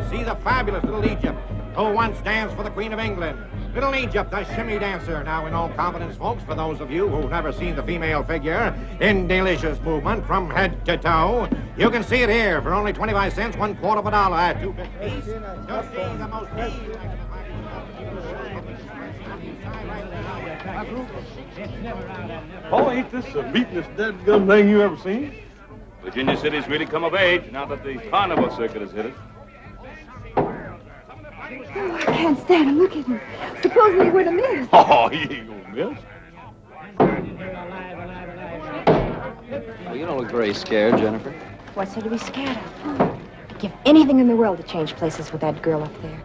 see the fabulous Little Egypt, who once danced for the Queen of England. Little Egypt, the shimmy dancer. Now, in all confidence, folks, for those of you who've never seen the female figure in delicious movement from head to toe, you can see it here for only 25 cents, $1/4 of a dollar at 2.50 piece. You'll see the most Oh, ain't this the beatin'est dead-gum thing you ever seen? Virginia City's really come of age now that the carnival circuit has hit it. Oh, I can't stand him. Look at him. Suppose we were to miss. Oh, he ain't gonna miss. Well, you don't look very scared, Jennifer. What's there to be scared of? I'd give anything in the world to change places with that girl up there.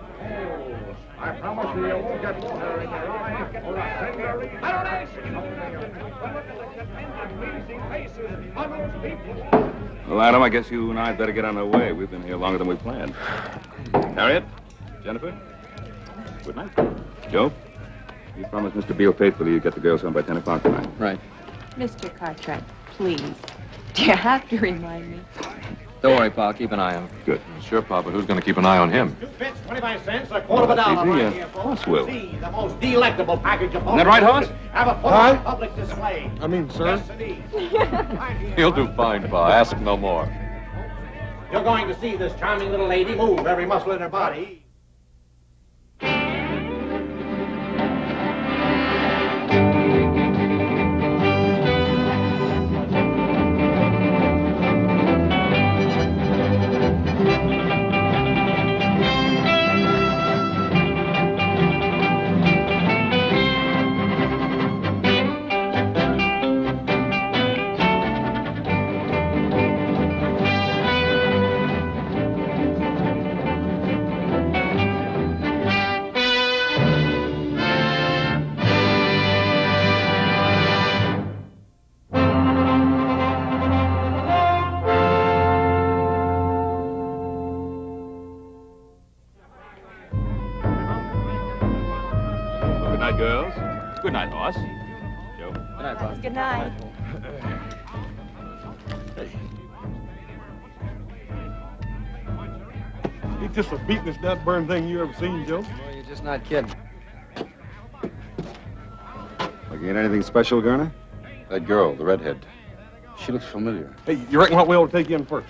I promise you won't get water in your eyes or a finger in your eyes. Well, Adam, I guess you and I better get on our way. We've been here longer than we planned. Harriet? Jennifer? Good night. Joe? You promised Mr. Beale faithfully you'd get the girls home by 10 o'clock tonight. Right. Mr. Cartwright, please. Do you have to remind me? Don't worry, Pa. Keep an eye on him. Good. Sure, Pa, but who's going to keep an eye on him? 2 bits, 25 cents, $1/4 of a dollar. Right here, folks. Will. See the most delectable package of Isn't that right, Hoss? Have a put on public display. I mean, sir. Yes, indeed. He'll do fine, Pa. Ask no more. You're going to see this charming little lady move every muscle in her body. Good night, girls. Good night, Hoss. Joe? Good night, Pa. Good night. Ain't this the beatin'est dead-burn thing you ever seen, Joe? Well, you're just not kidding. Looking at anything special, Garner? That girl, the redhead. She looks familiar. Hey, you reckon what we ought to take in first?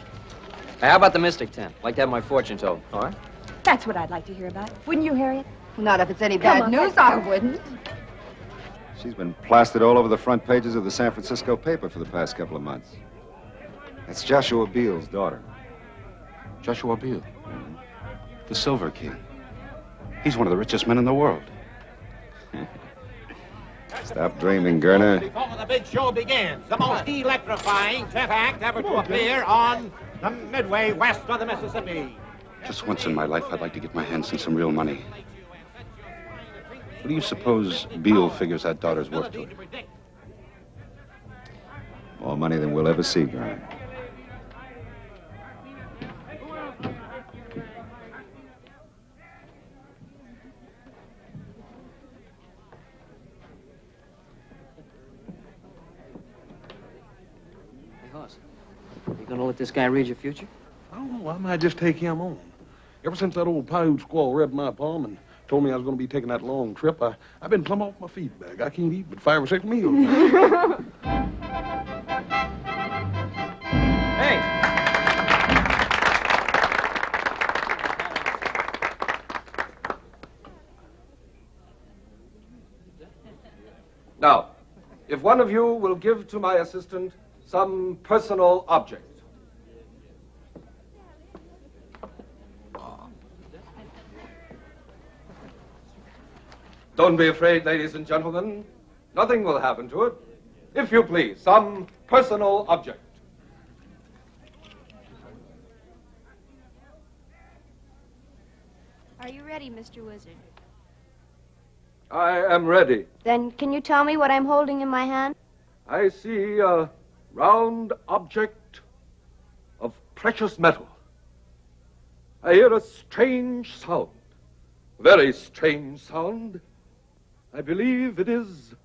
Hey, how about the Mystic Tent? Like to have my fortune told, all right? That's what I'd like to hear about. Wouldn't you, Harriet? Not if it's any Come bad on, news, let's I go. wouldn't. She's been plastered all over the front pages of the San Francisco paper for the past couple of months. That's Joshua Beale's daughter. Joshua Beale. The Silver King. He's one of the richest men in the world. Stop dreaming, Garner. Before the big show begins, the most electrifying 10th act ever to appear on the Midway west of the Mississippi. Just once in my life, I'd like to get my hands on some real money. What do you suppose Beale figures that daughter's worth to her? More money than we'll ever see, Garner. Hey, Hoss, you gonna let this guy read your future? I don't know. I might just take him on. Ever since that old Paiute squaw read my palm and told me I was going to be taking that long trip, I've been plumb off my feed bag. I can't eat but 5 or 6 meals. Hey! Now, if one of you will give to my assistant some personal object. Don't be afraid, ladies and gentlemen. Nothing will happen to it. If you please, some personal object. Are you ready, Mr. Wizard? I am ready. Then can you tell me what I'm holding in my hand? I see a round object of precious metal. I hear a strange sound. Very strange sound. I believe it is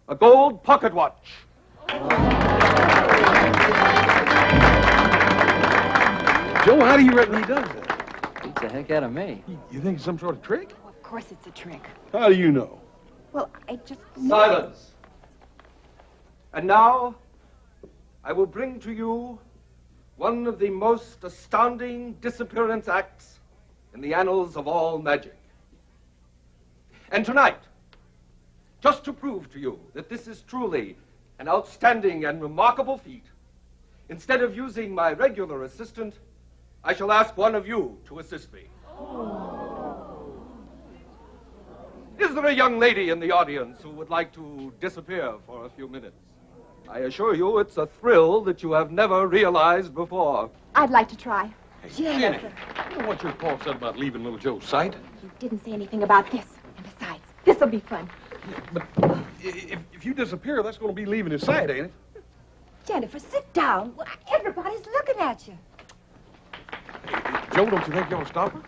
a gold pocket watch. Joe, how do you reckon he does that? Beats the heck out of me. You think it's some sort of trick? Of course it's a trick. How do you know? Well, I just... Silence. And now, I will bring to you one of the most astounding disappearance acts in the annals of all magic. And tonight, just to prove to you that this is truly an outstanding and remarkable feat, instead of using my regular assistant, I shall ask one of you to assist me. Is there a young lady in the audience who would like to disappear for a few minutes? I assure you it's a thrill that you have never realized before. I'd like to try. Jenny, you know what your pa said about leaving little Joe's sight? You didn't say anything about this. And besides, this'll be fun. But if you disappear, that's going to be leaving his sight, ain't it? Jennifer, sit down. Everybody's looking at you. Joe, don't you think you ought to stop her?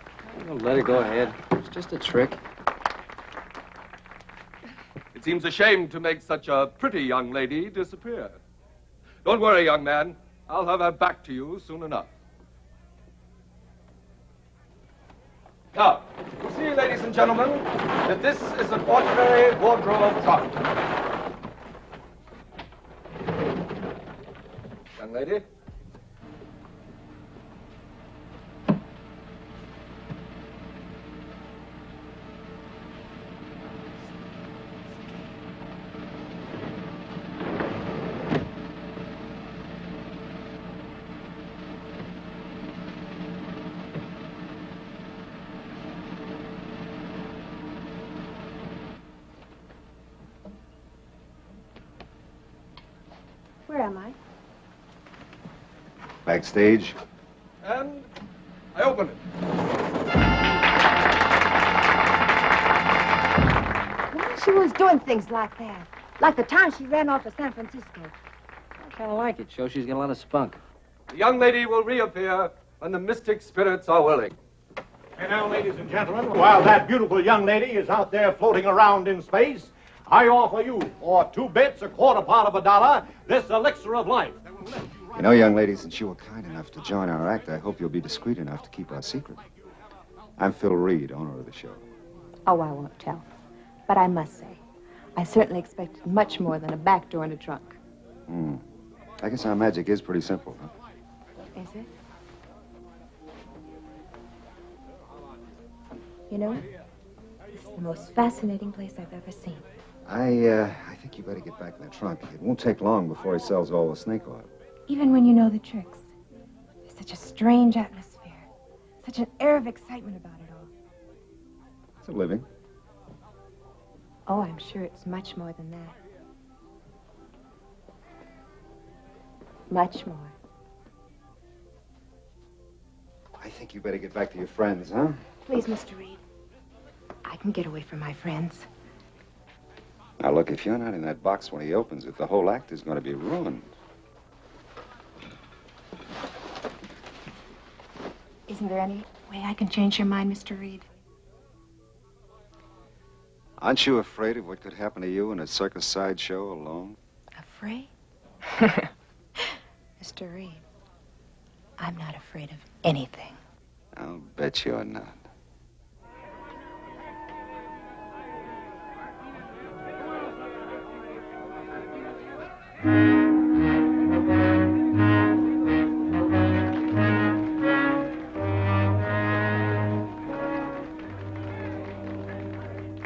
Well, let her go ahead. It's just a trick. It seems a shame to make such a pretty young lady disappear. Don't worry, young man. I'll have her back to you soon enough. Now, you see, ladies and gentlemen, that this is an ordinary wardrobe trunk. Young lady. Where am I? Backstage. And I open it. Why she was doing things like that? Like the time she ran off to San Francisco. I kind of like it. Shows she's got a lot of spunk. The young lady will reappear when the mystic spirits are willing. And now, ladies and gentlemen, while that beautiful young lady is out there floating around in space, I offer you, for 2 bits, a quarter part of a dollar, this elixir of life. You know, young lady, since you were kind enough to join our act, I hope you'll be discreet enough to keep our secret. I'm Phil Reed, owner of the show. Oh, I won't tell. But I must say, I certainly expected much more than a back door and a trunk. I guess our magic is pretty simple, huh? Is it? You know, this is the most fascinating place I've ever seen. I think you better get back in the trunk. It won't take long before he sells all the snake oil. Even when you know the tricks, there's such a strange atmosphere, such an air of excitement about it all. It's a living. Oh, I'm sure it's much more than that. Much more. I think you better get back to your friends, huh? Please, Mr. Reed. I can get away from my friends. Now, look, if you're not in that box when he opens it, the whole act is going to be ruined. Isn't there any way I can change your mind, Mr. Reed? Aren't you afraid of what could happen to you in a circus sideshow alone? Afraid? Mr. Reed, I'm not afraid of anything. I'll bet you're not.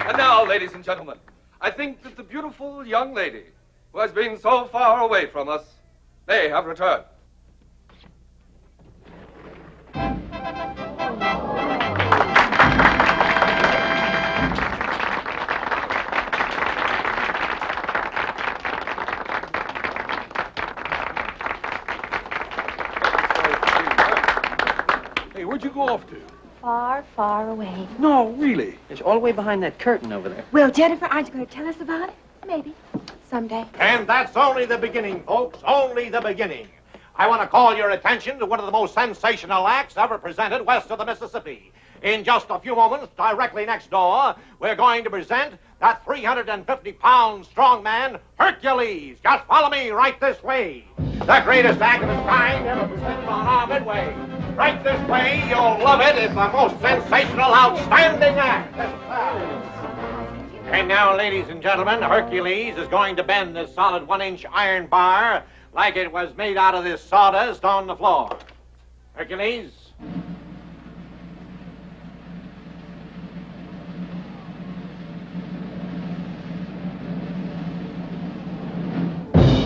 And now, ladies and gentlemen, I think that the beautiful young lady who has been so far away from us may have returned. Hey, where'd you go off to? Far, far away. No, really. It's all the way behind that curtain over there. Well, Jennifer, aren't you going to tell us about it? Maybe. Someday. And that's only the beginning, folks. Only the beginning. I want to call your attention to one of the most sensational acts ever presented west of the Mississippi. In just a few moments, directly next door, we're going to present that 350-pound strong man, Hercules. Just follow me right this way. The greatest act of its kind ever presented on our Midway. Right this way, you'll love it. It's the most sensational, outstanding act. And now, ladies and gentlemen, Hercules is going to bend this solid 1-inch iron bar like it was made out of this sawdust on the floor. Hercules.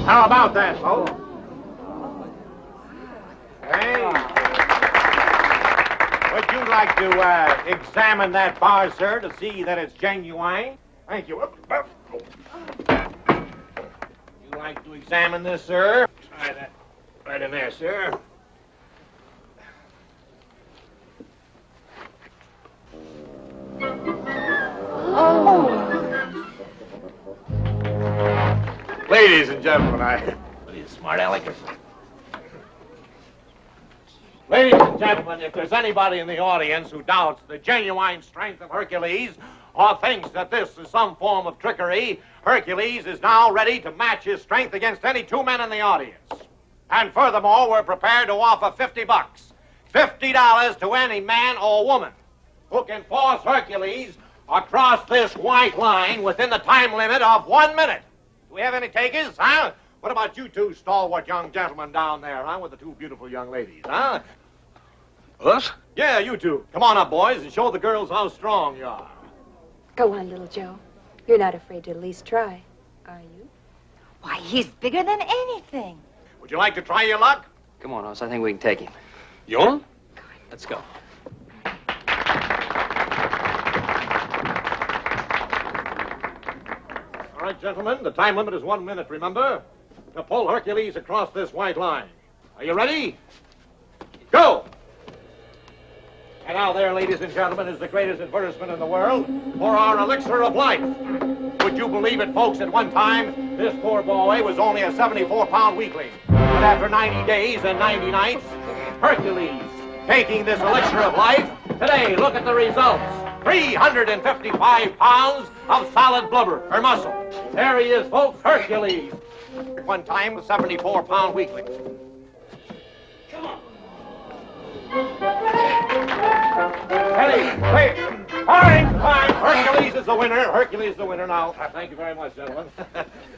How about that, folks? Hey. Would you like to examine that bar, sir, to see that it's genuine? Thank you. Would you like to examine this, sir? Try that right in there, sir. Ladies and gentlemen, what are you, smart alecks? Ladies and gentlemen, if there's anybody in the audience who doubts the genuine strength of Hercules or thinks that this is some form of trickery, Hercules is now ready to match his strength against any two men in the audience. And furthermore, we're prepared to offer $50. $50 to any man or woman who can force Hercules across this white line within the time limit of 1 minute. Do we have any takers, huh? What about you two stalwart young gentlemen down there, huh? With the two beautiful young ladies, huh? Us? Yeah, you two. Come on up, boys, and show the girls how strong you are. Go on, little Joe. You're not afraid to at least try, are you? Why, he's bigger than anything. Would you like to try your luck? Come on, Oz. I think we can take him. You want? Let's go. All right, gentlemen, the time limit is 1 minute, remember? To pull Hercules across this white line. Are you ready? Go! And now there, ladies and gentlemen, is the greatest advertisement in the world for our elixir of life. Would you believe it, folks, at one time, this poor boy was only a 74-pound weakling. But after 90 days and 90 nights, Hercules, taking this elixir of life, today, look at the results. 355 pounds of solid blubber, or muscle. There he is, folks, Hercules. At one time, a 74-pound weakling. Come on. Eddie, wait. Time. Hercules is the winner. Hercules is the winner now. Thank you very much, gentlemen.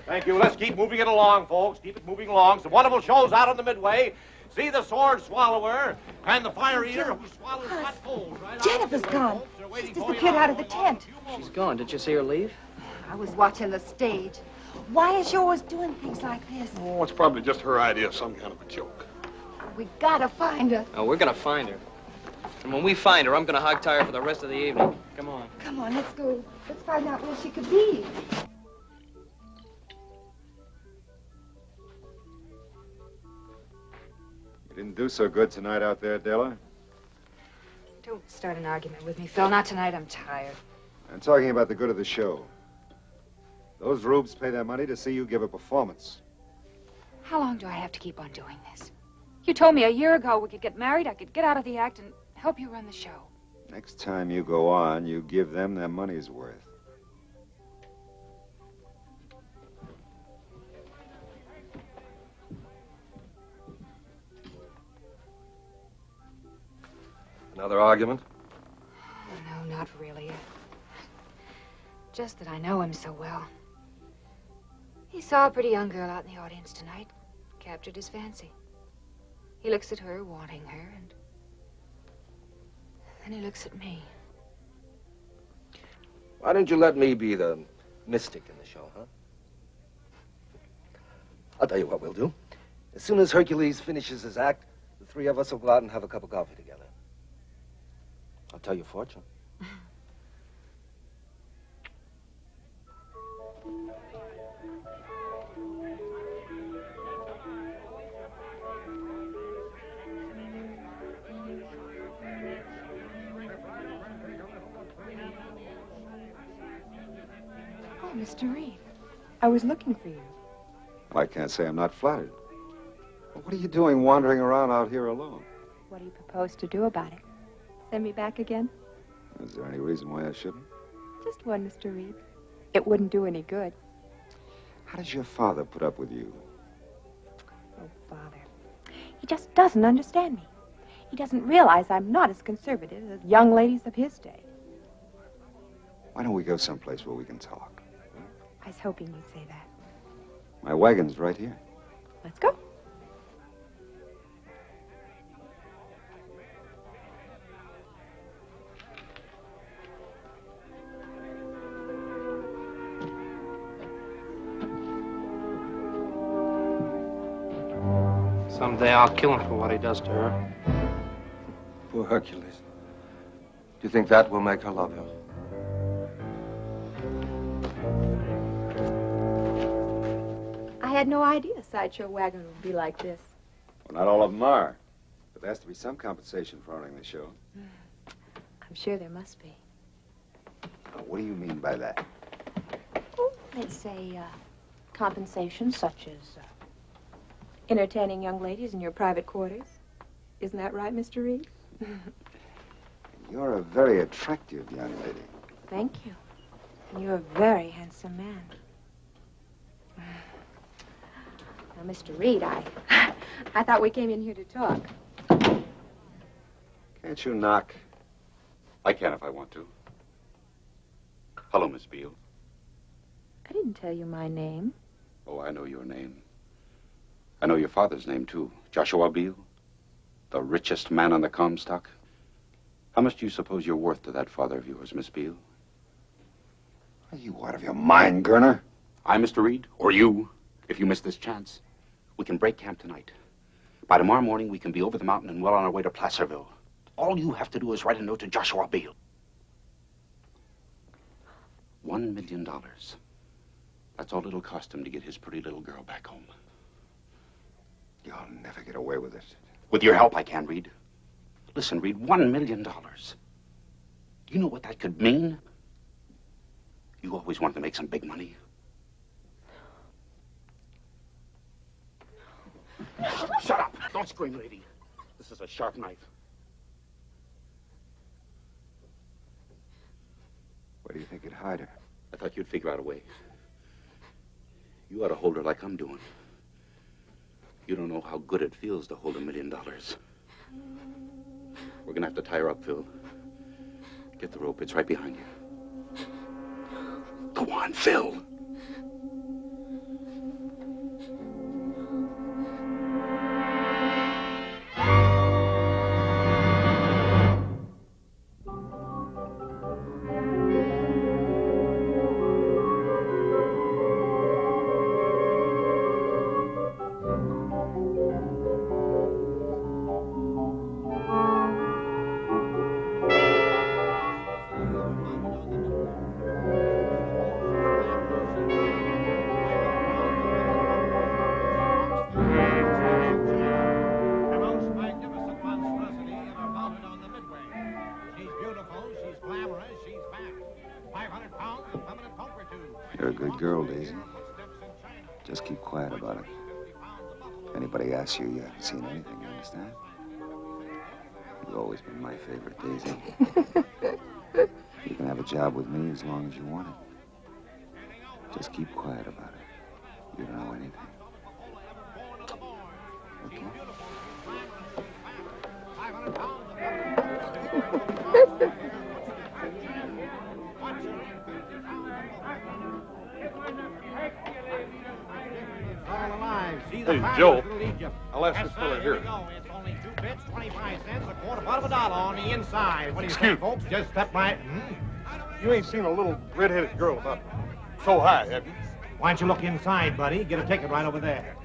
Thank you. Let's keep moving it along, folks. Keep it moving along. Some wonderful shows out on the Midway. See the sword swallower and the fire eater who swallows hot coals. Right Jennifer's gone. She's disappeared out of the tent. She's gone. Did you see her leave? I was watching the stage. Why is she always doing things like this? Oh, it's probably just her idea of some kind of a joke. We gotta find her. Oh, we're gonna find her. And when we find her, I'm gonna hog-tie her for the rest of the evening. Come on. Come on, let's go. Let's find out where she could be. You didn't do so good tonight out there, Della. Don't start an argument with me, Phil. Not tonight. I'm tired. I'm talking about the good of the show. Those rubes pay their money to see you give a performance. How long do I have to keep on doing this? You told me a year ago we could get married, I could get out of the act and help you run the show. Next time you go on, you give them their money's worth. Another argument? Oh, no, not really. Just that I know him so well. He saw a pretty young girl out in the audience tonight, captured his fancy. He looks at her, wanting her, and then he looks at me. Why don't you let me be the mystic in the show, huh? I'll tell you what we'll do. As soon as Hercules finishes his act, the three of us will go out and have a cup of coffee together. I'll tell your fortune. Oh, Mr. Reed, I was looking for you. Well, I can't say I'm not flattered. Well, what are you doing wandering around out here alone? What do you propose to do about it? Send me back again? Is there any reason why I shouldn't? Just one, Mr. Reed. It wouldn't do any good. How does your father put up with you? Oh, Father. He just doesn't understand me. He doesn't realize I'm not as conservative as young ladies of his day. Why don't we go someplace where we can talk? I was hoping you'd say that. My wagon's right here. Let's go. Someday I'll kill him for what he does to her. Poor Hercules. Do you think that will make her love him? I had no idea a sideshow wagon would be like this. Well, not all of them are. But there has to be some compensation for owning the show. I'm sure there must be. Now, what do you mean by that? Oh, let's say, compensation such as, entertaining young ladies in your private quarters. Isn't that right, Mr. Reed? You're a very attractive young lady. Thank you. And you're a very handsome man. Now, Mr. Reed, I thought we came in here to talk. Can't you knock? I can if I want to. Hello, Miss Beale. I didn't tell you my name. Oh, I know your name. I know your father's name, too. Joshua Beale. The richest man on the Comstock. How much do you suppose you're worth to that father of yours, Miss Beale? Are you out of your mind, Gurner? I, Mr. Reed, or you, if you miss this chance. We can break camp tonight. By tomorrow morning, we can be over the mountain and well on our way to Placerville. All you have to do is write a note to Joshua Beale. $1 million. That's all it'll cost him to get his pretty little girl back home. You'll never get away with it. With your help, I can, Reed. Listen, Reed, $1 million. Do you know what that could mean? You always wanted to make some big money. Shut up! Don't scream, lady. This is a sharp knife. Where do you think you'd hide her? I thought you'd figure out a way. You ought to hold her like I'm doing. You don't know how good it feels to hold $1 million. We're gonna have to tie her up, Phil. Get the rope. It's right behind you. Go on, Phil. You're a good girl, Daisy. Just keep quiet about it. If anybody asks you, you haven't seen anything, you understand? You've always been my favorite, Daisy. You can have a job with me as long as you want it. Just keep quiet about it. You don't know anything. Okay? Hey, Joe, I'll ask this fella here. It's only 2 bits, 25 cents, a quarter part of a dollar on the inside. What do you think, folks? Just step right. You ain't seen a little red-headed girl about so high, have you? Why don't you look inside, buddy? Get a ticket right over there.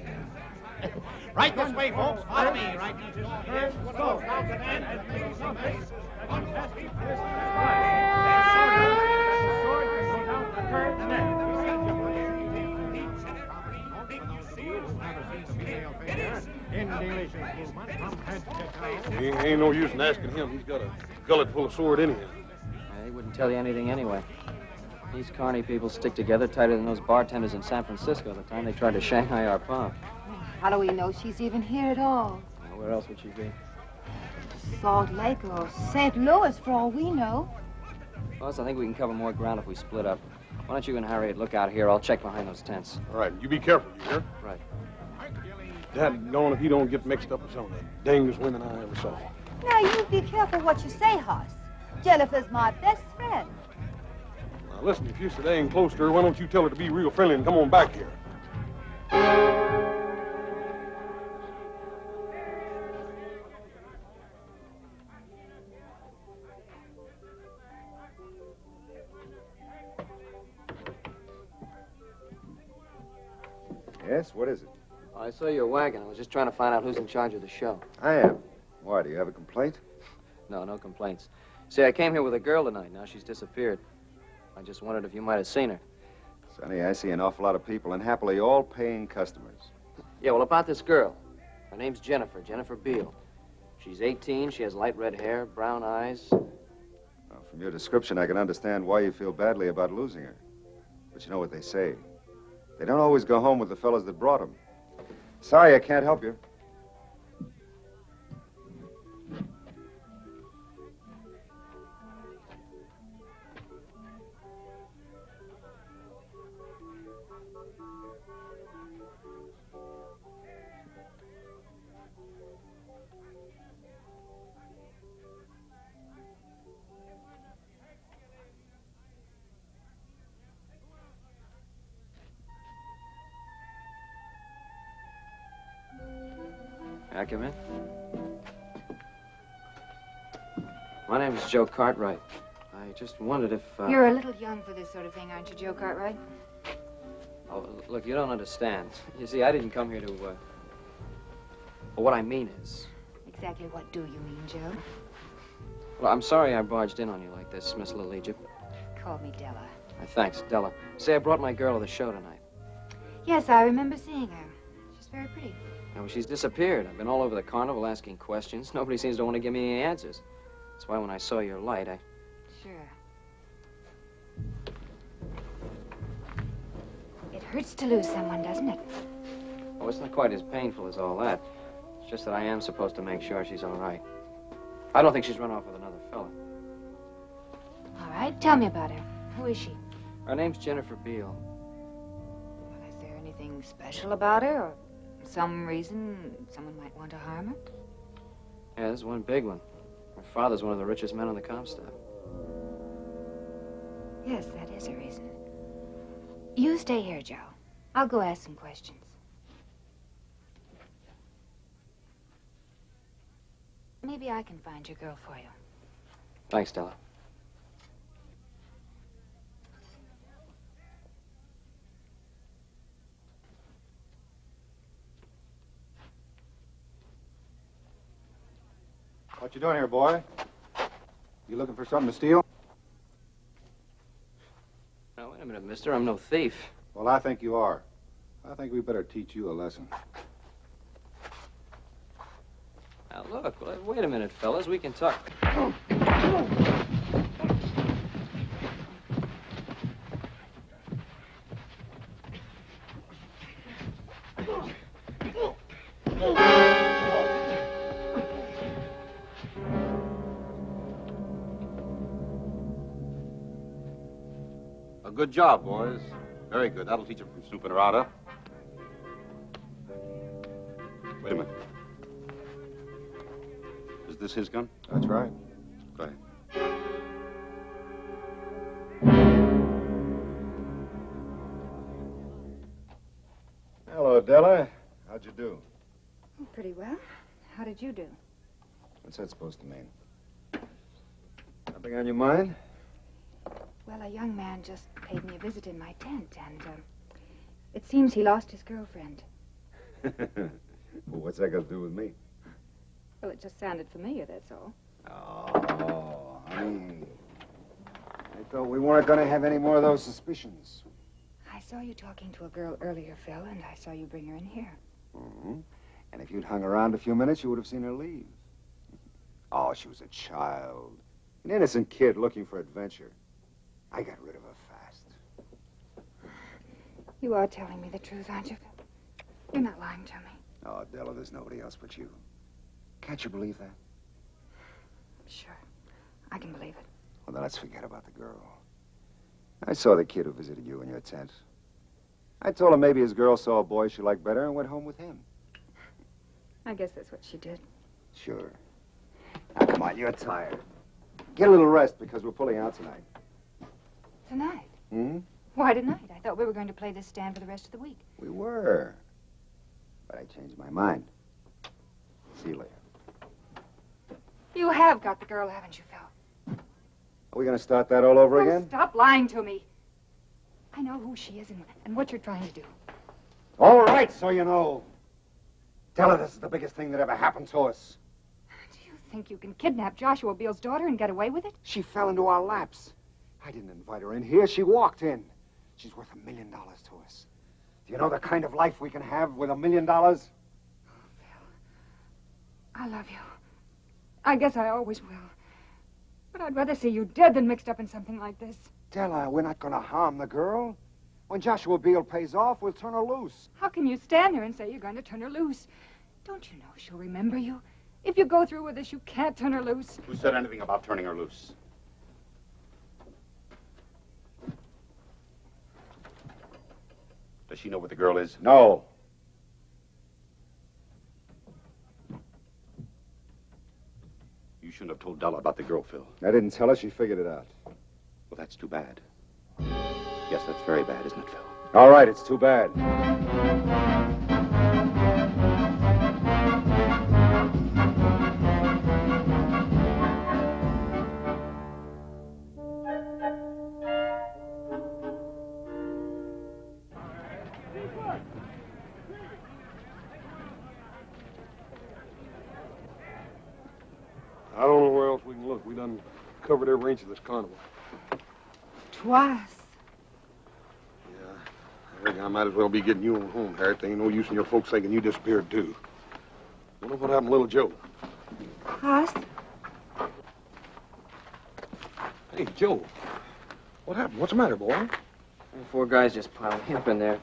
Right this way, folks. Follow me. Right this way. Let's go. Stop the band and make some pace. Ain't no use in asking him. He's got a gullet full of sword anyhow. He wouldn't tell you anything anyway. These carny people stick together tighter than those bartenders in San Francisco the time they tried to Shanghai our pub. How do we know she's even here at all? Now, where else would she be? Salt Lake or St. Louis, for all we know. Boss, I think we can cover more ground if we split up. Why don't you and Harriet look out here? I'll check behind those tents. All right, you be careful, you hear? Right. Daggone if he don't get mixed up with some of the dangest women I ever saw. Now, you be careful what you say, Hoss. Jennifer's my best friend. Now, listen, if you're staying close to her, why don't you tell her to be real friendly and come on back here? Yes, what is it? I saw your wagon. I was just trying to find out who's in charge of the show. I am. Why, do you have a complaint? No complaints. See, I came here with a girl tonight. Now she's disappeared. I just wondered if you might have seen her. Sonny, I see an awful lot of people, and happily all paying customers. Yeah, well, about this girl. Her name's Jennifer Beale. She's 18, she has light red hair, brown eyes. Well, from your description, I can understand why you feel badly about losing her. But you know what they say. They don't always go home with the fellas that brought them. Sorry, I can't help you. May I come in? My name is Joe Cartwright. I just wondered if... You're a little young for this sort of thing, aren't you, Joe Cartwright? Oh, look, you don't understand. You see, I didn't come here to, Well, what I mean is... Exactly what do you mean, Joe? Well, I'm sorry I barged in on you like this, Miss Little Egypt. Call me Della. Thanks, Della. Say, I brought my girl to the show tonight. Yes, I remember seeing her. She's very pretty. Now, she's disappeared. I've been all over the carnival asking questions. Nobody seems to want to give me any answers. That's why when I saw your light, I... Sure. It hurts to lose someone, doesn't it? Oh, it's not quite as painful as all that. It's just that I am supposed to make sure she's all right. I don't think she's run off with another fella. All right, tell me about her. Who is she? Her name's Jennifer Beale. Well, is there anything special about her, or some reason someone might want to harm her? Yeah, there's one big one. Her father's one of the richest men on the Comstock. Yes, that is a reason. You stay here, Joe. I'll go ask some questions. Maybe I can find your girl for you. Thanks, Della. What you doing here, boy? You looking for something to steal? Now, wait a minute, mister. I'm no thief. Well, I think you are. I think we better teach you a lesson. Now, look, wait a minute, fellas. We can talk. A good job, boys. Very good. That'll teach them from snooping around, huh? Wait a minute. Is this his gun? That's right. Go ahead. Hello, Della. How'd you do? Oh, pretty well. How did you do? What's that supposed to mean? Nothing on your mind? Well, a young man just paid me a visit in my tent, and it seems he lost his girlfriend. Well, what's that got to do with me? Well, it just sounded familiar, that's all. Oh, honey. I thought we weren't going to have any more of those suspicions. I saw you talking to a girl earlier, Phil, and I saw you bring her in here. Mm-hmm. And if you'd hung around a few minutes, you would have seen her leave. Oh, she was a child. An innocent kid looking for adventure. I got rid of her fast. You are telling me the truth, aren't you? You're not lying to me. Oh, Della, there's nobody else but you. Can't you believe that? Sure. I can believe it. Well, then let's forget about the girl. I saw the kid who visited you in your tent. I told him maybe his girl saw a boy she liked better and went home with him. I guess that's what she did. Sure. Come on, you're tired. Get a little rest because we're pulling out tonight. Tonight? Hmm? Why tonight? I thought we were going to play this stand for the rest of the week. We were. But I changed my mind. See you later. You have got the girl, haven't you, Phil? Are we going to start that all over again? Stop lying to me. I know who she is and what you're trying to do. All right, so you know. Tell her this is the biggest thing that ever happened to us. Do you think you can kidnap Joshua Beale's daughter and get away with it? She fell into our laps. I didn't invite her in here. She walked in. She's worth $1 million to us. Do you know the kind of life we can have with $1 million? I love you. I guess I always will. But I'd rather see you dead than mixed up in something like this. Tell her we're not going to harm the girl. When Joshua Beale pays off, we'll turn her loose. How can you stand there and say you're going to turn her loose? Don't you know she'll remember you? If you go through with this, you can't turn her loose. Who said anything about turning her loose? Does she know where the girl is? No. You shouldn't have told Della about the girl, Phil. I didn't tell her. She figured it out. Well, that's too bad. Yes, that's very bad, isn't it, Phil? All right, it's too bad. I don't know where else we can look. We done covered every inch of this carnival. Twice. Yeah, I reckon I might as well be getting you on home, Harriet. There ain't no use in your folks thinking you disappeared, too. Wonder what happened to little Joe. Hoss? Hey, Joe. What happened? What's the matter, boy? Four guys just piled me up in there.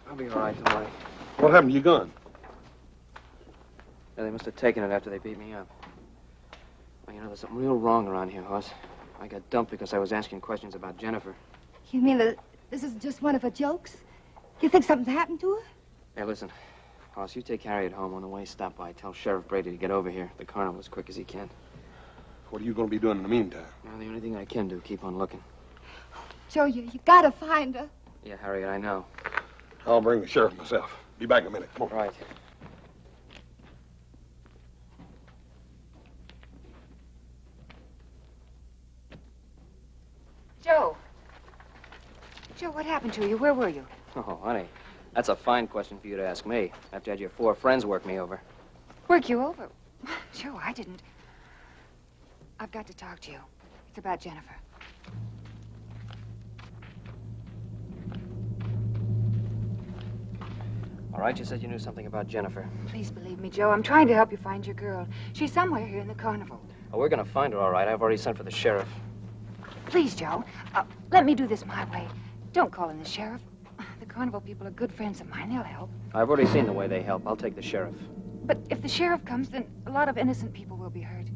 I'll be all right, don't worry. What happened to your gun? Yeah, they must have taken it after they beat me up. Well, you know, there's something real wrong around here, Hoss. I got dumped because I was asking questions about Jennifer. You mean that this is just one of her jokes? You think something's happened to her? Hey, listen. Hoss, you take Harriet home. On the way, stop by. Tell Sheriff Brady to get over here. The carnival as quick as he can. What are you going to be doing in the meantime? Well, the only thing I can do, keep on looking. Joe, you gotta find her. Yeah, Harriet, I know. I'll bring the sheriff myself. Be back in a minute. Come on. Right. Joe. Joe, what happened to you? Where were you? Oh, honey, that's a fine question for you to ask me, after you had your four friends work me over. Work you over? Joe, I didn't. I've got to talk to you. It's about Jennifer. All right, you said you knew something about Jennifer. Please believe me, Joe. I'm trying to help you find your girl. She's somewhere here in the carnival. Oh, we're going to find her, all right. I've already sent for the sheriff. Please, Joe. Let me do this my way. Don't call in the sheriff. The carnival people are good friends of mine. They'll help. I've already seen the way they help. I'll take the sheriff. But if the sheriff comes, then a lot of innocent people will be hurt.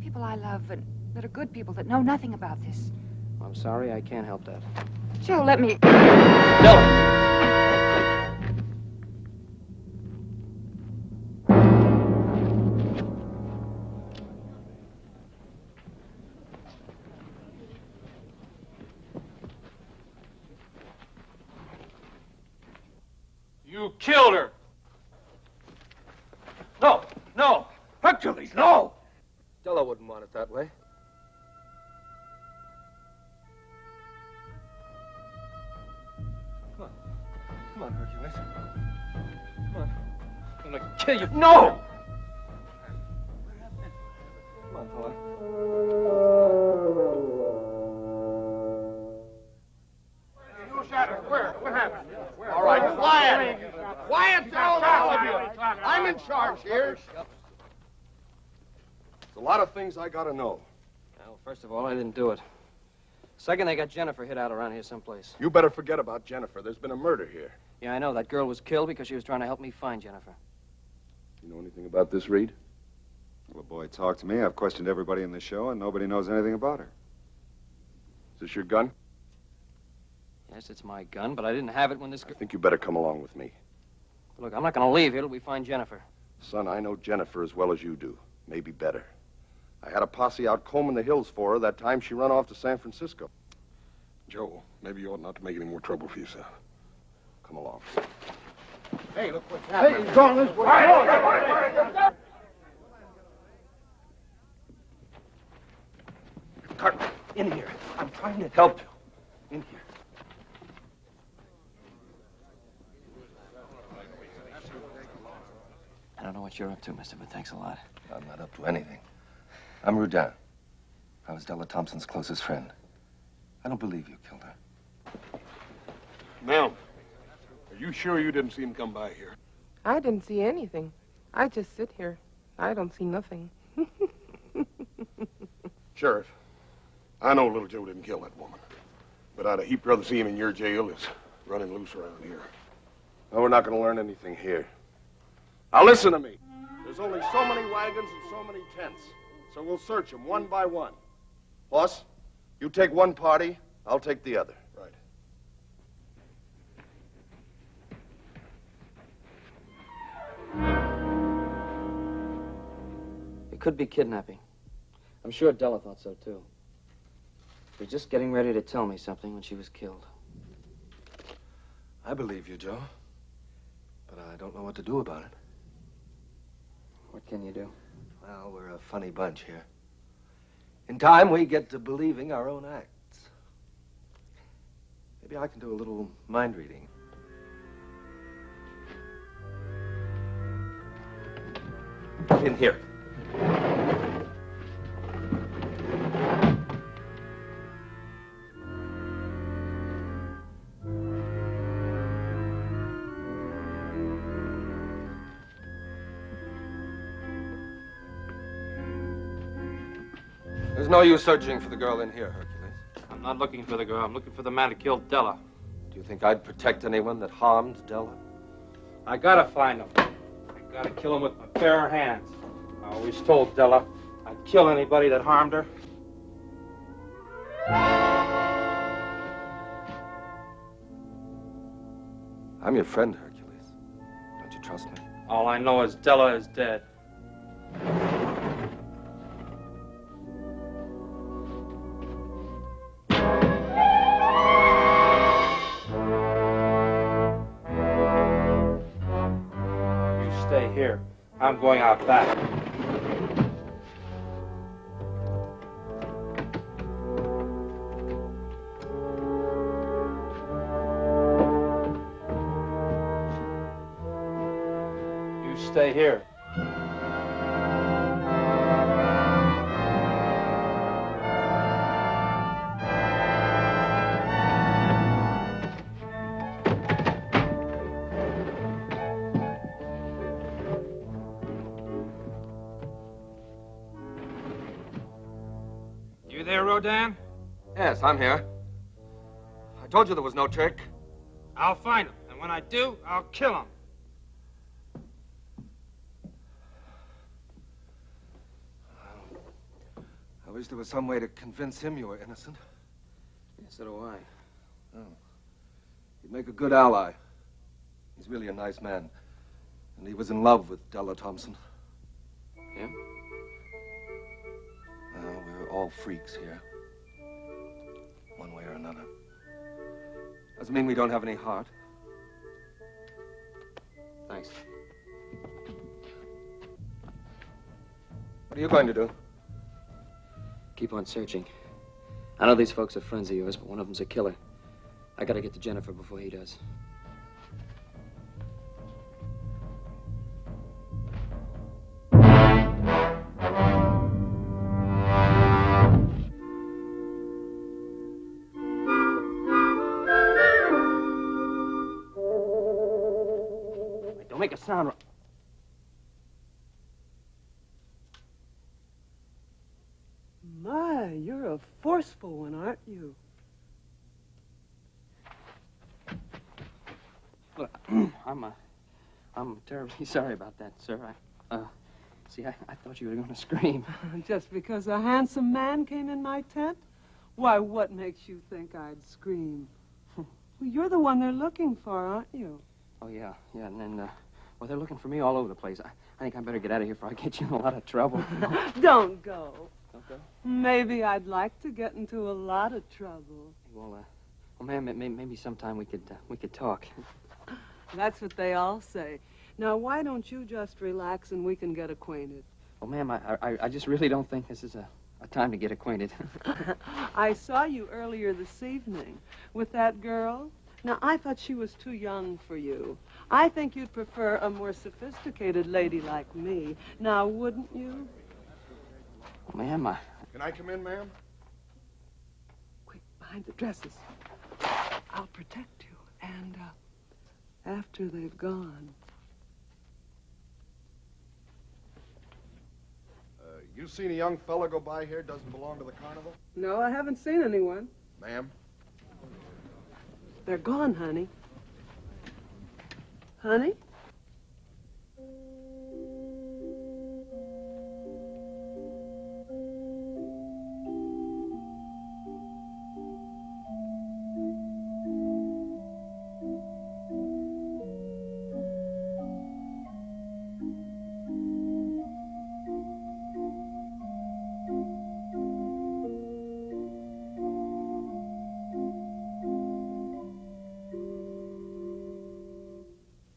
People I love and that are good people that know nothing about this. I'm sorry, I can't help that. Joe, let me... No! You killed her. No, no. Hercules, no. Della wouldn't want it that way. Come on. Come on, Hercules. Come on. I'm gonna kill you. No! Come on, fella. What happened? All right, quiet. Quiet down, all of you. I'm in charge here. There's a lot of things I gotta know. Well, first of all, I didn't do it. Second, they got Jennifer hid out around here someplace. You better forget about Jennifer. There's been a murder here. Yeah, I know. That girl was killed because she was trying to help me find Jennifer. You know anything about this, Reed? Well, the boy talked to me. I've questioned everybody in the show, and nobody knows anything about her. Is this your gun? Yes, it's my gun, but I didn't have it when this... I think you better come along with me. Look, I'm not going to leave here till we find Jennifer. Son, I know Jennifer as well as you do. Maybe better. I had a posse out combing the hills for her that time she run off to San Francisco. Joe, maybe you ought not to make any more trouble for yourself. Come along. Hey, look what's happening. Hey, he's going this way. Cartman, in here. I'm trying to help you. In here. I don't know what you're up to, mister, but thanks a lot. I'm not up to anything. I'm Rudin. I was Della Thompson's closest friend. I don't believe you killed her. Ma'am, are you sure you didn't see him come by here? I didn't see anything. I just sit here. I don't see nothing. Sheriff, I know little Joe didn't kill that woman, but I'd a heap rather see him in your jail as running loose around here. No, we're not going to learn anything here. Now listen to me. There's only so many wagons and so many tents, so we'll search them one by one. Boss, you take one party, I'll take the other. Right. It could be kidnapping. I'm sure Della thought so, too. She was just getting ready to tell me something when she was killed. I believe you, Joe. But I don't know what to do about it. What can you do? Well, we're a funny bunch here. In time, we get to believing our own acts. Maybe I can do a little mind reading. In here. There's no use searching for the girl in here, Hercules. I'm not looking for the girl. I'm looking for the man who killed Della. Do you think I'd protect anyone that harmed Della? I gotta find him. I gotta kill him with my bare hands. I always told Della I'd kill anybody that harmed her. I'm your friend, Hercules. Don't you trust me? All I know is Della is dead. Stay here. I'm going out back. You stay here. You there, Rodan? Yes, I'm here. I told you there was no trick. I'll find him, and when I do, I'll kill him. I wish there was some way to convince him you were innocent. Yeah, so do I. Oh. He'd make a good ally. He's really a nice man. And he was in love with Della Thompson. Yeah? Well, we're all freaks here. One way or another. Doesn't mean we don't have any heart. Thanks. What are you going to do? Keep on searching. I know these folks are friends of yours, but one of them's a killer. I gotta get to Jennifer before he does. Wait, don't make a sound. My, you're a forceful one, aren't you? Look, I'm terribly sorry about that, sir. See, I thought you were going to scream. Just because a handsome man came in my tent? Why, what makes you think I'd scream? Well, you're the one they're looking for, aren't you? Oh, yeah, and then, well, they're looking for me all over the place. I think I better get out of here before I get you in a lot of trouble. Don't go. Don't go. Maybe I'd like to get into a lot of trouble. Well, ma'am, maybe sometime we could talk. That's what they all say. Now, why don't you just relax and we can get acquainted? Well, ma'am, I just really don't think this is a time to get acquainted. I saw you earlier this evening with that girl. Now, I thought she was too young for you. I think you'd prefer a more sophisticated lady like me. Now, wouldn't you? Well, ma'am, Can I come in, ma'am? Quick, behind the dresses. I'll protect you. And, after they've gone. You seen a young fella go by here doesn't belong to the carnival? No, I haven't seen anyone. Ma'am? They're gone, honey. Honey?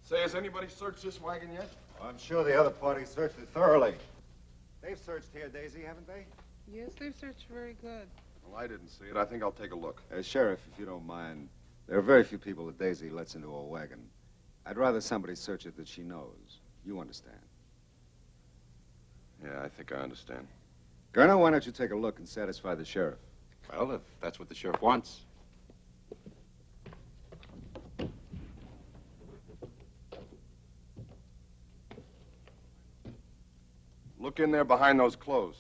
Say, has anybody searched this wagon yet? I'm sure the other party searched it thoroughly. They've searched here, Daisy, haven't they? Yes, they've searched very good. Well, I didn't see it. I think I'll take a look. Sheriff, if you don't mind, there are very few people that Daisy lets into a wagon. I'd rather somebody search it that she knows. You understand? Yeah, I think I understand. Colonel, why don't you take a look and satisfy the sheriff? Well, if that's what the sheriff wants. Look in there behind those clothes.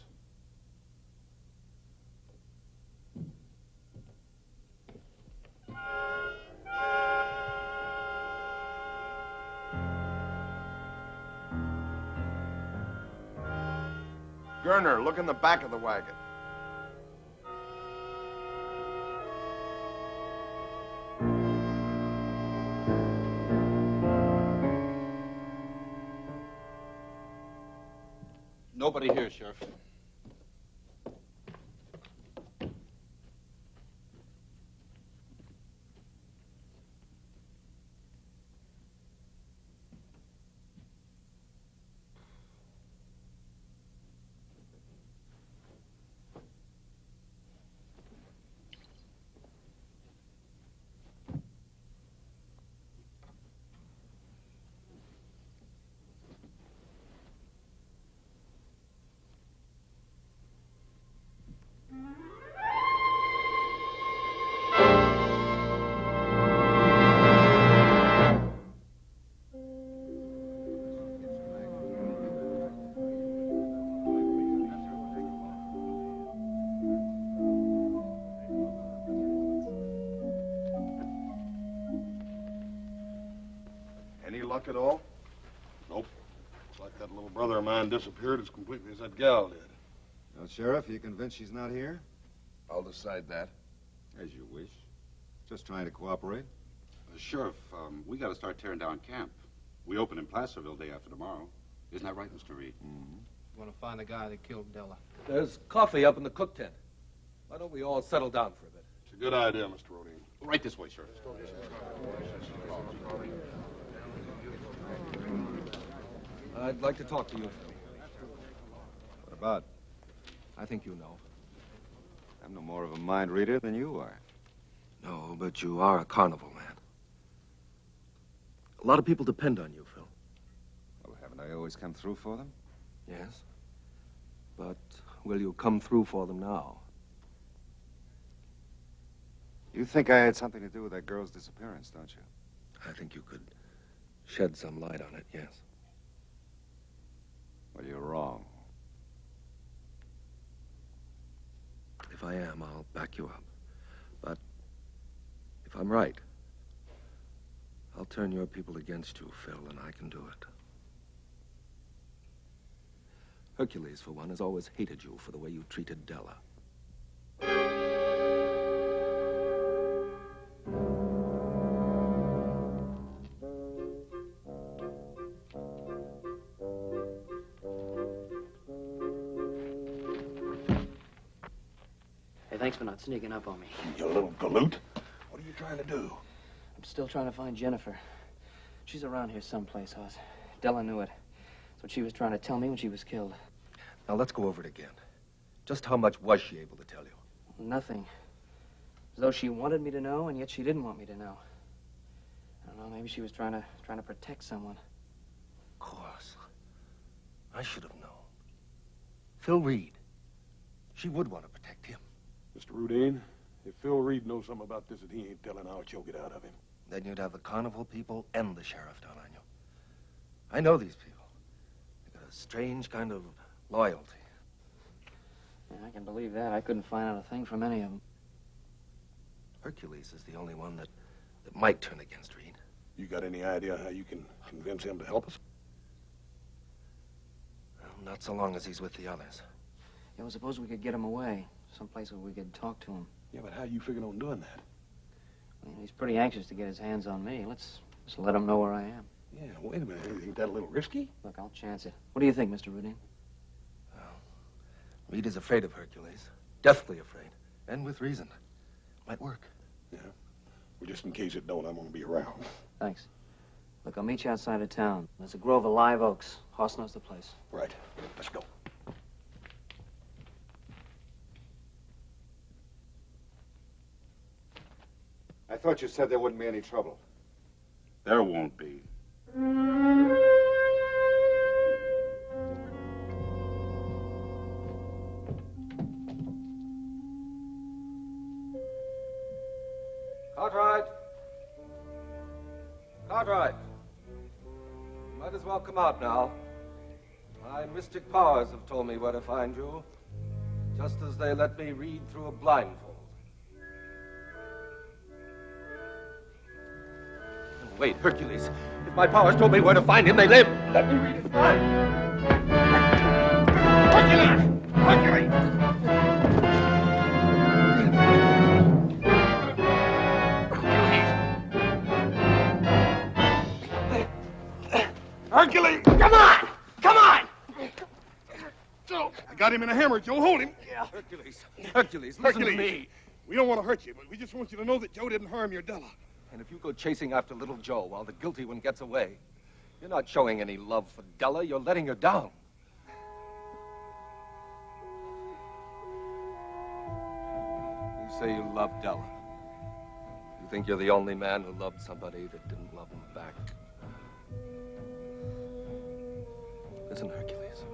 Gerner, look in the back of the wagon. Nobody here, Sheriff. Any luck at all? Nope. It's like that little brother of mine disappeared as completely as that gal did. Well, Sheriff, are you convinced she's not here? I'll decide that. As you wish. Just trying to cooperate. Sheriff, we got to start tearing down camp. We open in Placerville day after tomorrow. Isn't that right, Mr. Reed? We want to find the guy that killed Della. There's coffee up in the cook tent. Why don't we all settle down for a bit? It's a good idea, Mr. Rodine. Right this way, Sheriff. I'd like to talk to you, Phil. What about? I think you know. I'm no more of a mind reader than you are. No, but you are a carnival man. A lot of people depend on you, Phil. Well, haven't I always come through for them? Yes. But will you come through for them now? You think I had something to do with that girl's disappearance, don't you? I think you could shed some light on it, yes. Well, you're wrong. If I am, I'll back you up. But if I'm right, I'll turn your people against you, Phil, and I can do it. Hercules, for one, has always hated you for the way you treated Della. Thanks for not sneaking up on me. You little galoot. What are you trying to do? I'm still trying to find Jennifer. She's around here someplace, Hoss. Della knew it. That's what she was trying to tell me when she was killed. Now, let's go over it again. Just how much was she able to tell you? Nothing. As though she wanted me to know, and yet she didn't want me to know. I don't know, maybe she was trying to protect someone. Of course. I should have known. Phil Reed. She would want to protect him. Mr. Rudine, if Phil Reed knows something about this that he ain't telling, I'll choke it out of him. Then you'd have the carnival people and the sheriff down on you. I know these people. They got a strange kind of loyalty. Yeah, I can believe that. I couldn't find out a thing from any of them. Hercules is the only one that might turn against Reed. You got any idea how you can convince him to help us? Well, not so long as he's with the others. Yeah, well, suppose we could get him away. Someplace where we could talk to him. Yeah, but how you figuring on doing that? Well, he's pretty anxious to get his hands on me. Let's just let him know where I am. Yeah, wait a minute. Ain't that a little risky? Look, I'll chance it. What do you think, Mr. Rudine? Reed is afraid of Hercules. Deathly afraid. And with reason. Might work. Yeah. Well, just in case it don't, I'm gonna be around. Thanks. Look, I'll meet you outside of town. There's a grove of live oaks. Hoss knows the place. Right. Let's go. I thought you said there wouldn't be any trouble. There won't be. Cartwright! Cartwright! Might as well come out now. My mystic powers have told me where to find you, just as they let me read through a blindfold. Wait, Hercules. If my powers told me where to find him, they live. Let me read his mind. Hercules! Hercules! Hercules! Come on! Come on! Joe! I got him in a hammer. Joe, hold him. Yeah. Hercules. Hercules, listen to me. We don't want to hurt you, but we just want you to know that Joe didn't harm your Della. And if you go chasing after little Joe while the guilty one gets away, you're not showing any love for Della. You're letting her down. You say you love Della. You think you're the only man who loved somebody that didn't love him back. Listen, Hercules.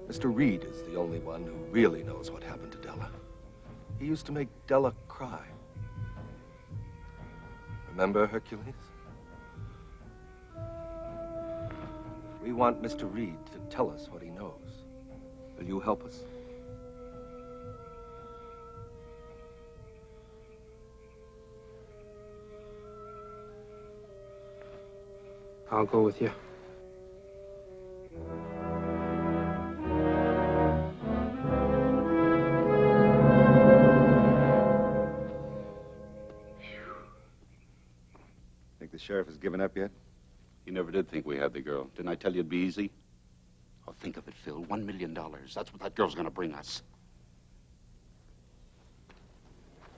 Mr. Reed is the only one who really knows what happened to Della. He used to make Della cry. Remember, Hercules? We want Mr. Reed to tell us what he knows. Will you help us? I'll go with you. The sheriff has given up yet? He never did think we had the girl. Didn't I tell you it'd be easy? Oh, think of it, Phil. $1 million. That's what that girl's gonna bring us.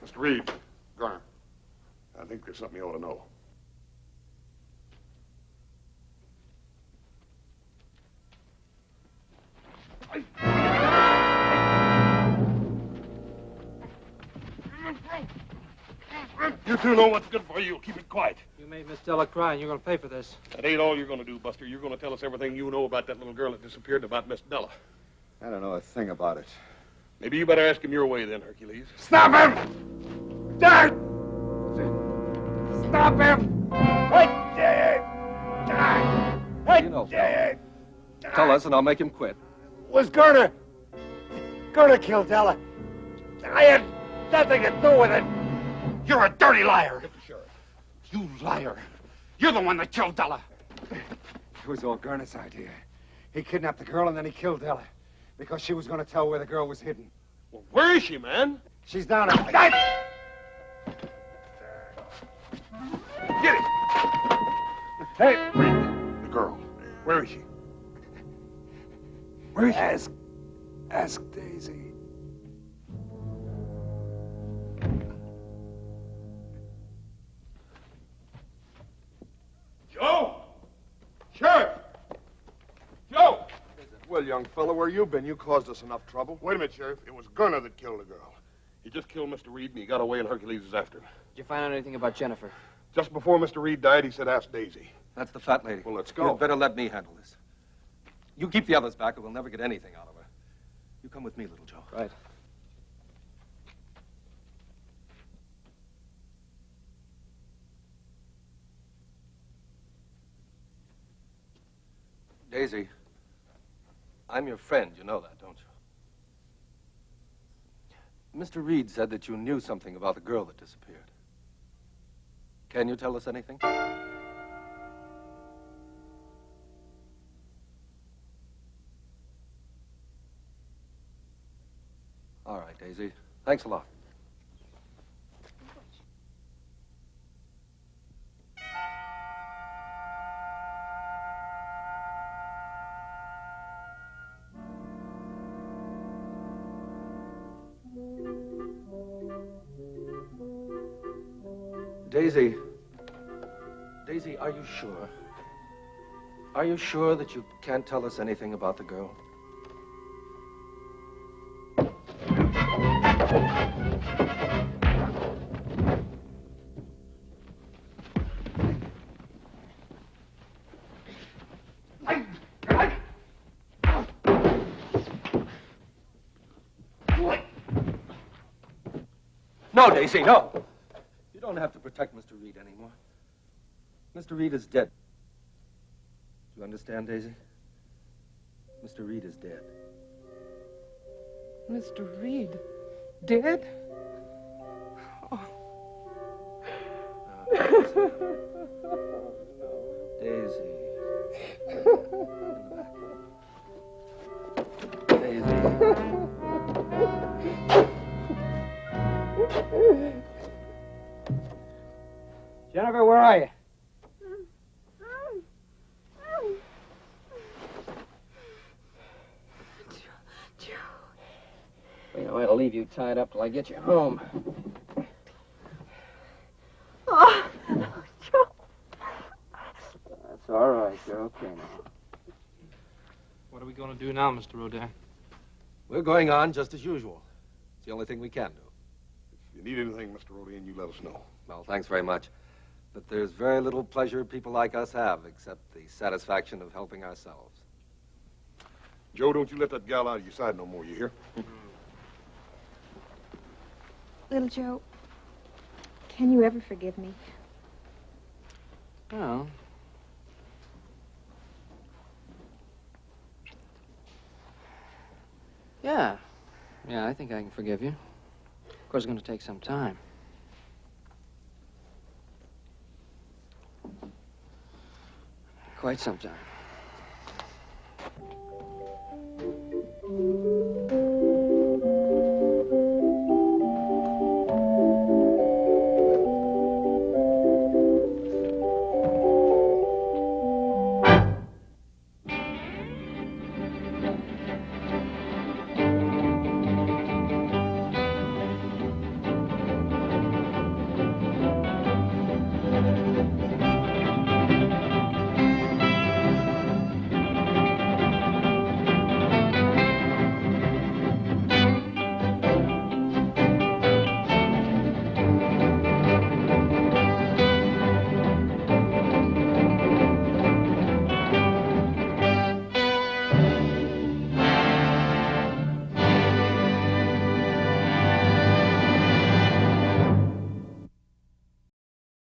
Mr. Reed. Garner. I think there's something you ought to know. You two know what's good for you. Keep it quiet. You made Miss Della cry, and you're going to pay for this. That ain't all you're going to do, Buster. You're going to tell us everything you know about that little girl that disappeared and about Miss Della. I don't know a thing about it. Maybe you better ask him your way then, Hercules. Stop him! Dad! Stop him! You know, Phil. Tell us and I'll make him quit. Was Gerner killed Della? I had nothing to do with it. You're a dirty liar. You liar. You're the one that killed Della. It was all Garnett's idea. He kidnapped the girl and then he killed Della because she was going to tell where the girl was hidden. Well, where is she, man? She's down at... Get it! Hey, wait. The girl. Where is she? Where is she? Ask Daisy. Well, young fella, where you been? You caused us enough trouble. Wait a minute, Sheriff. It was Gunner that killed the girl. He just killed Mr. Reed, and he got away, and Hercules is after him. Did you find out anything about Jennifer? Just before Mr. Reed died, he said, ask Daisy. That's the fat lady. Well, let's go. You'd better let me handle this. You keep the others back, or we'll never get anything out of her. You come with me, little Joe. Right. Daisy, I'm your friend. You know that, don't you? Mr. Reed said that you knew something about the girl that disappeared. Can you tell us anything? All right, Daisy. Thanks a lot. Daisy. Daisy, are you sure? Are you sure that you can't tell us anything about the girl? No, Daisy, no. You don't have to protect Mr. Reed anymore. Mr. Reed is dead. Do you understand, Daisy? Mr. Reed is dead. Mr. Reed? Dead? Oh. Daisy. Daisy. Jennifer, where are you? You know, I'll leave you tied up till I get you home. Oh, Joe. That's all right. You're okay now. What are we going to do now, Mr. Rodin? We're going on just as usual. It's the only thing we can do. If you need anything, Mr. Rodin, you let us know. Well, thanks very much. But there's very little pleasure people like us have, except the satisfaction of helping ourselves. Joe, don't you let that gal out of your side no more, you hear? Little Joe, can you ever forgive me? Well, yeah. Yeah, I think I can forgive you. Of course, it's going to take some time. Quite some time.